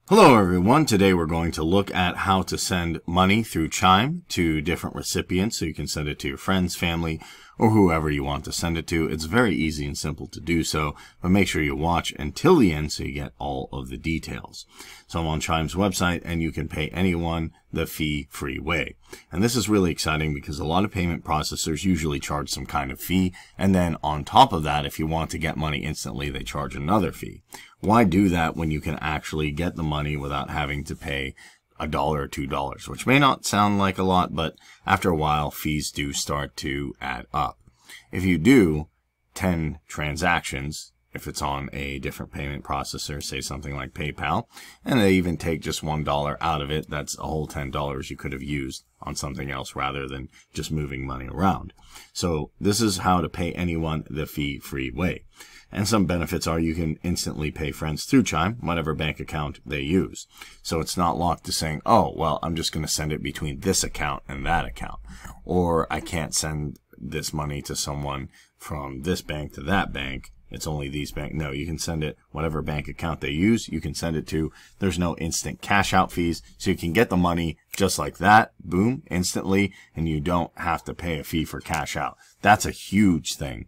Hello everyone, today we're going to look at how to send money through Chime to different recipients so you can send it to your friends, family, or whoever you want to send it to. It's very easy and simple to do so, but make sure you watch until the end so you get all of the details. So I'm on Chime's website and you can pay anyone the fee-free way. And this is really exciting because a lot of payment processors usually charge some kind of fee, and then on top of that, if you want to get money instantly, they charge another fee. Why do that when you can actually get the money without having to pay $1 or $2, which may not sound like a lot, but after a while, fees do start to add up. If you do 10 transactions, if it's on a different payment processor, say something like PayPal, and they even take just $1 out of it, that's a whole $10 you could have used on something else rather than just moving money around. So this is how to pay anyone the fee-free way. And some benefits are you can instantly pay friends through Chime, whatever bank account they use. So it's not locked to saying, oh, well, I'm just going to send it between this account and that account. Or I can't send this money to someone from this bank to that bank. It's only these banks. No, you can send it whatever bank account they use. You can send it to. There's no instant cash out fees. So you can get the money just like that, boom, instantly, and you don't have to pay a fee for cash out. That's a huge thing.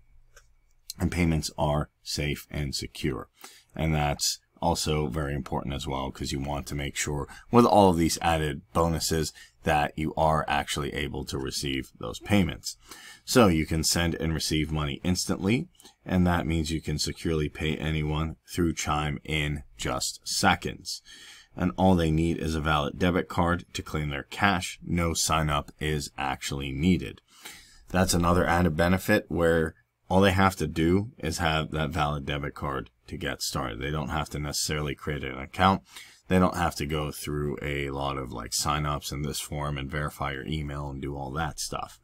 And payments are safe and secure. And that's also very important as well because you want to make sure with all of these added bonuses that you are actually able to receive those payments. So you can send and receive money instantly, and that means you can securely pay anyone through Chime in just seconds. And all they need is a valid debit card to claim their cash. No sign up is actually needed. That's another added benefit where all they have to do is have that valid debit card to get started. They don't have to necessarily create an account. They don't have to go through a lot of like sign-ups in this form and verify your email and do all that stuff.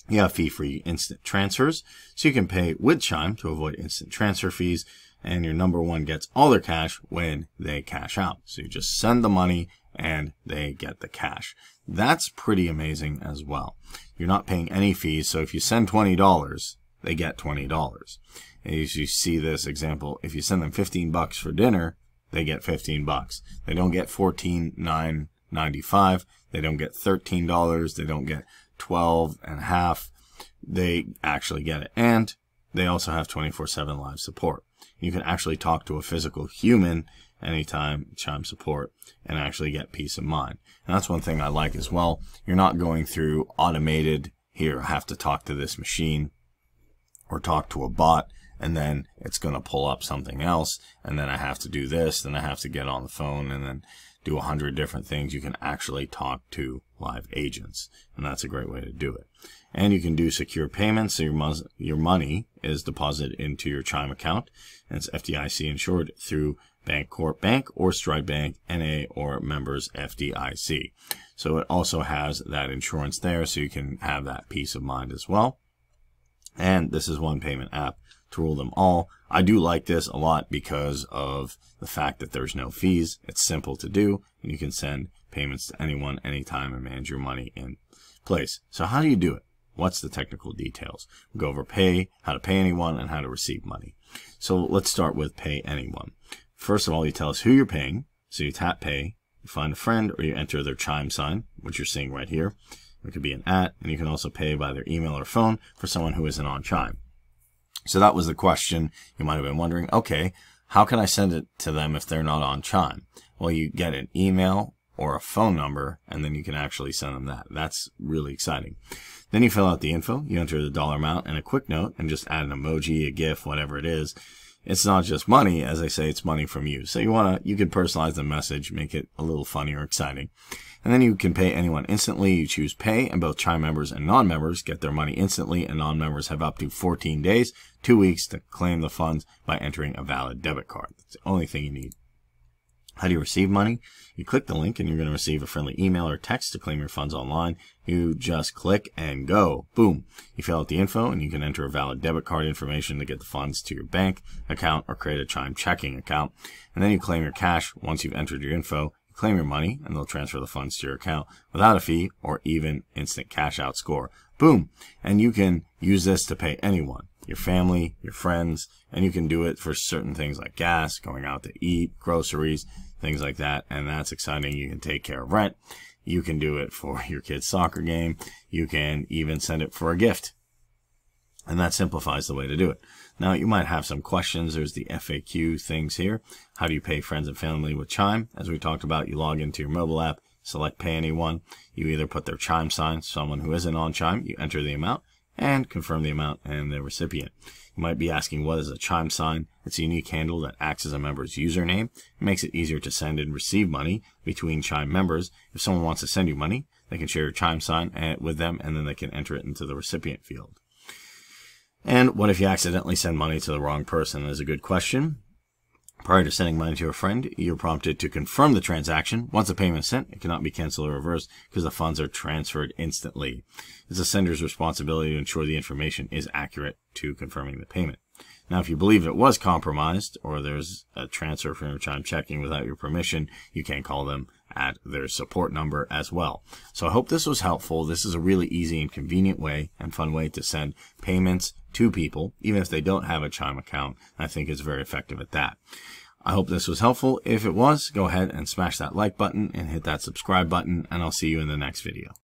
You have fee-free instant transfers, so you can pay with Chime to avoid instant transfer fees, and your number one gets all their cash when they cash out. So you just send the money and they get the cash. That's pretty amazing as well. You're not paying any fees, so if you send $20, they get $20. And as you see this example, if you send them $15 for dinner, they get $15. They don't get $14,995. They don't get $13. They don't get $12.50. They actually get it. And they also have 24/7 live support. You can actually talk to a physical human anytime, Chime support, and actually get peace of mind. And that's one thing I like as well. You're not going through automated, here, I have to talk to this machine or talk to a bot, and then it's going to pull up something else, and then I have to do this, then I have to get on the phone, and then do 100 different things. You can actually talk to live agents, and that's a great way to do it. And you can do secure payments, so your money is deposited into your Chime account, and it's FDIC insured through Bancorp Bank or Stride Bank, NA, or members FDIC. So it also has that insurance there, so you can have that peace of mind as well. And this is one payment app to rule them all. I do like this a lot because of the fact that there's no fees. It's simple to do, and you can send payments to anyone, anytime, and manage your money in place. So how do you do it? What's the technical details? We'll go over how to pay anyone, and how to receive money. So let's start with pay anyone. First of all, you tell us who you're paying. So you tap pay, you find a friend, or you enter their Chime sign, which you're seeing right here. It could be an @ and you can also pay by their email or phone for someone who isn't on Chime. So that was the question you might have been wondering. Okay, how can I send it to them if they're not on Chime? Well, you get an email or a phone number, and then you can actually send them that. That's really exciting. Then you fill out the info, you enter the dollar amount and a quick note, and just add an emoji, a GIF, whatever it is. It's not just money, as I say, it's money from you. So you can personalize the message, make it a little funny or exciting. And then you can pay anyone instantly. You choose pay, and both Chime members and non-members get their money instantly, and non-members have up to 14 days, 2 weeks to claim the funds by entering a valid debit card. That's the only thing you need. How do you receive money? You click the link and you're going to receive a friendly email or text to claim your funds online. You just click and go. Boom. You fill out the info and you can enter a valid debit card information to get the funds to your bank account or create a Chime checking account. And then you claim your cash once you've entered your info. You claim your money and they'll transfer the funds to your account without a fee or even instant cash out score. Boom. And you can use this to pay anyone. Your family, your friends, and you can do it for certain things like gas, going out to eat, groceries, things like that. And that's exciting. You can take care of rent. You can do it for your kid's soccer game. You can even send it for a gift. And that simplifies the way to do it. Now, you might have some questions. There's the FAQ things here. How do you pay friends and family with Chime? As we talked about, you log into your mobile app, select Pay Anyone. You either put their Chime sign, someone who isn't on Chime, you enter the amount, and confirm the amount and the recipient. You might be asking, what is a Chime sign? It's a unique handle that acts as a member's username. It makes it easier to send and receive money between Chime members. If someone wants to send you money, they can share your Chime sign with them, and then they can enter it into the recipient field. And what if you accidentally send money to the wrong person? That is a good question. Prior to sending money to a friend, you're prompted to confirm the transaction. Once a payment is sent, it cannot be canceled or reversed because the funds are transferred instantly. It's the sender's responsibility to ensure the information is accurate to confirming the payment. Now, if you believe it was compromised or there's a transfer from your Chime checking without your permission, you can call them at their support number as well. So I hope this was helpful. This is a really easy and convenient way and fun way to send payments to people, even if they don't have a Chime account. I think it's very effective at that. I hope this was helpful. If it was, go ahead and smash that like button and hit that subscribe button, and I'll see you in the next video.